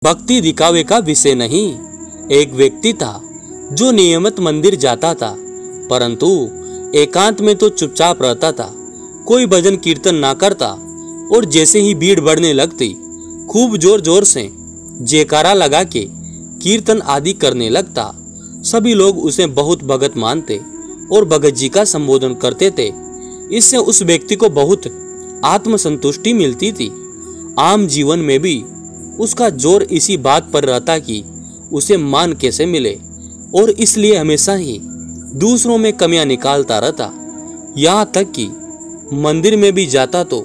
भक्ति दिखावे का विषय नहीं। एक व्यक्ति था जो नियमित मंदिर जाता था, परंतु एकांत में तो चुपचाप रहता था। कोई भजन कीर्तन ना करता और जैसे ही भीड़ बढ़ने लगती खूब जोर जोर से जयकारा लगा के कीर्तन आदि करने लगता। सभी लोग उसे बहुत भगत मानते और भगत जी का संबोधन करते थे। इससे उस व्यक्ति को बहुत आत्मसंतुष्टि मिलती थी। आम जीवन में भी उसका जोर इसी बात पर रहता कि उसे मान कैसे मिले, और इसलिए हमेशा ही दूसरों में कमियां निकालता रहता। यहाँ तक कि मंदिर में भी जाता तो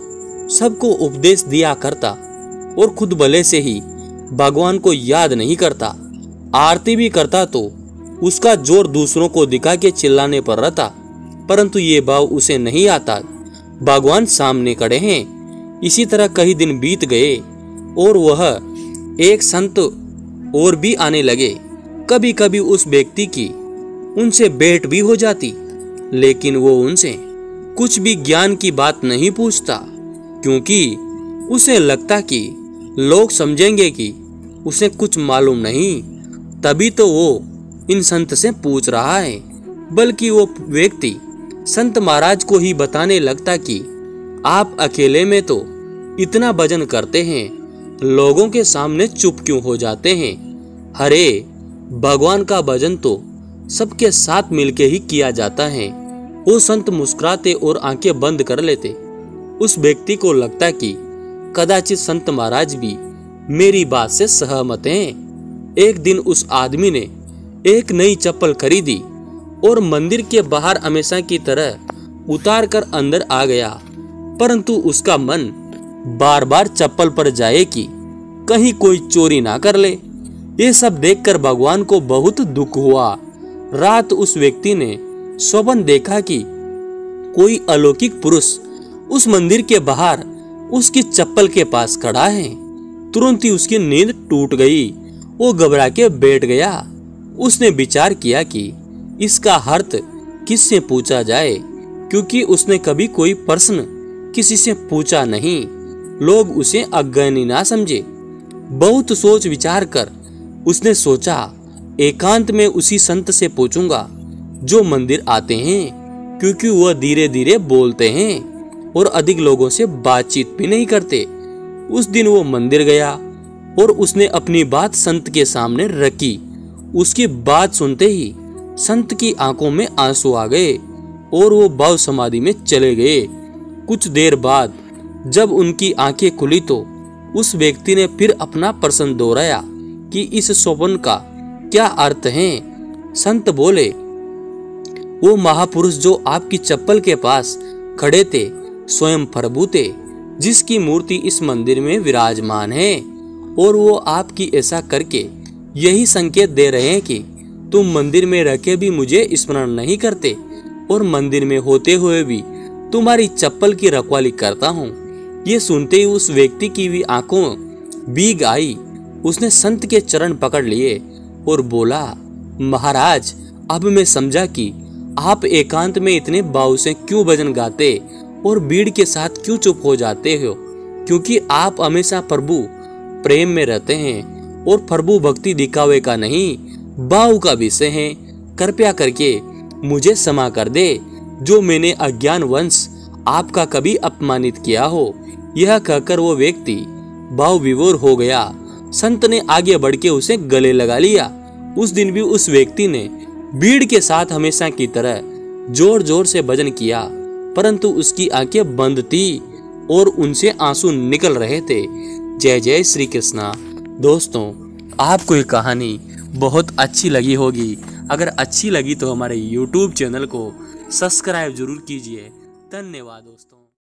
सबको उपदेश दिया करता और खुद भले से ही भगवान को याद नहीं करता। आरती भी करता तो उसका जोर दूसरों को दिखा के चिल्लाने पर रहता, परंतु ये भाव उसे नहीं आता भगवान सामने खड़े हैं। इसी तरह कई दिन बीत गए और वह एक संत और भी आने लगे। कभी कभी उस व्यक्ति की उनसे भेंट भी हो जाती, लेकिन वो उनसे कुछ भी ज्ञान की बात नहीं पूछता, क्योंकि उसे लगता कि लोग समझेंगे कि उसे कुछ मालूम नहीं, तभी तो वो इन संत से पूछ रहा है। बल्कि वो व्यक्ति संत महाराज को ही बताने लगता कि आप अकेले में तो इतना भजन करते हैं, लोगों के सामने चुप क्यों हो जाते हैं? अरे भगवान का भजन तो सबके साथ मिलके ही किया जाता है। वो संत मुस्कुराते और आंखें बंद कर लेते। उस व्यक्ति को लगता कि कदाचित संत महाराज भी मेरी बात से सहमत हैं। एक दिन उस आदमी ने एक नई चप्पल खरीदी और मंदिर के बाहर हमेशा की तरह उतार कर अंदर आ गया, परंतु उसका मन बार बार चप्पल पर जाए कि कहीं कोई चोरी ना कर ले। ये सब देखकर भगवान को बहुत दुख हुआ। रात उस व्यक्ति ने स्वप्न देखा कि कोई अलौकिक पुरुष उस मंदिर के बाहर उसकी चप्पल के पास खड़ा है। तुरंत ही उसकी नींद टूट गई। वो घबरा के बैठ गया। उसने विचार किया कि इसका अर्थ किससे पूछा जाए, क्योंकि उसने कभी कोई प्रश्न किसी से पूछा नहीं, लोग उसे अज्ञानी ना समझे। बहुत सोच विचार कर उसने सोचा एकांत में उसी संत से पूछूंगा जो मंदिर आते हैं, क्योंकि वह धीरे धीरे बोलते हैं और अधिक लोगों से बातचीत भी नहीं करते। उस दिन वो मंदिर गया और उसने अपनी बात संत के सामने रखी। उसकी बात सुनते ही संत की आंखों में आंसू आ गए और वो भाव समाधि में चले गए। कुछ देर बाद जब उनकी आंखें खुली तो उस व्यक्ति ने फिर अपना प्रश्न दोहराया कि इस स्वप्न का क्या अर्थ है। संत बोले, वो महापुरुष जो आपकी चप्पल के पास खड़े थे स्वयं प्रभु थे, जिसकी मूर्ति इस मंदिर में विराजमान है, और वो आपकी ऐसा करके यही संकेत दे रहे हैं कि तुम मंदिर में रखे भी मुझे स्मरण नहीं करते और मंदिर में होते हुए भी तुम्हारी चप्पल की रखवाली करता हूँ। ये सुनते ही उस व्यक्ति की भी आंखों भीग आई। उसने संत के चरण पकड़ लिए और बोला, महाराज अब मैं समझा कि आप एकांत में इतने भाव से क्यों भजन गाते और भीड़ के साथ क्यों चुप हो जाते हो, क्योंकि आप हमेशा प्रभु प्रेम में रहते हैं और प्रभु भक्ति दिखावे का नहीं भाव का विषय है। कृपया करके मुझे क्षमा कर दे जो मैंने अज्ञान वंश आपका कभी अपमानित किया हो। यह कहकर वो व्यक्ति भाव विभोर हो गया। संत ने आगे बढ़ के उसे गले लगा लिया। उस दिन भी उस व्यक्ति ने भीड़ के साथ हमेशा की तरह जोर जोर से भजन किया, परंतु उसकी आंखें बंद थी और उनसे आंसू निकल रहे थे। जय जय श्री कृष्णा। दोस्तों, आपको ये कहानी बहुत अच्छी लगी होगी। अगर अच्छी लगी तो हमारे YouTube चैनल को सब्सक्राइब जरूर कीजिए। धन्यवाद दोस्तों।